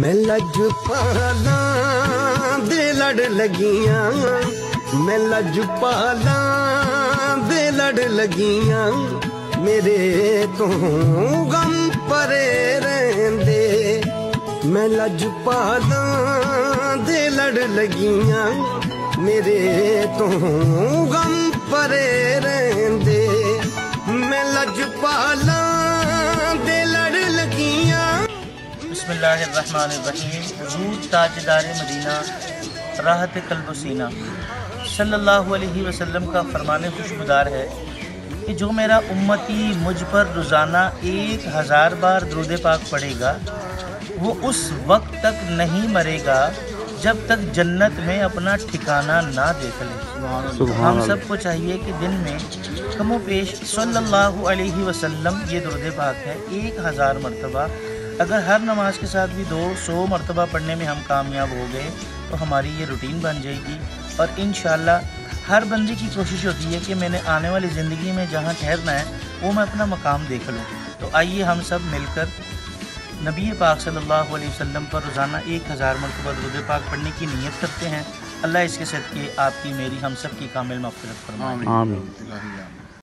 میں لجپالاں دے لڑ لگیاں، میں لجپالاں دے لڑ لگیاں، میرے تو غم پرے رہندے، میں لجپالاں دے لڑ لگیاں، میرے تو غم پرے رہندے، میں لجپالاں دے لڑ لگیاں۔ بسم اللہ الرحمن الرحیم۔ حضور تاجدار مدینہ راحت قلب و سینہ صلی اللہ علیہ وسلم کا فرمان خوشگوار ہے کہ جو میرا امتی مجھ پر روزانہ 1000 بار درود پاک پڑھے گا وہ اس وقت تک نہیں مرے گا جب تک جنت میں اپنا ٹھکانہ نہ دیکھ لے۔ ہم سب کو چاہیے کہ دن میں کم و بیش صلی اللہ علیہ وسلم یہ درود پاک ہے 1000 مرتبہ۔ اگر ہر نماز کے ساتھ بھی 200 مرتبہ پڑھنے میں ہم کامیاب ہو گئے تو ہماری یہ روٹین بن جائے گی، اور انشاءاللہ ہر بندے کی کوشش ہوتی ہے کہ میں نے آنے والی زندگی میں جہاں ٹھہرنا ہے وہ میں اپنا مقام دیکھ لوں۔ تو آئیے ہم سب مل کر نبی پاک صلی اللہ علیہ وسلم پر روزانہ 1000 مرتبہ درود پاک پڑھنے کی نیت کرتے ہیں۔ اللہ اس کے صدقے آپ کی میری ہم سب کی کامل مغفرت فرمائے۔ آمین۔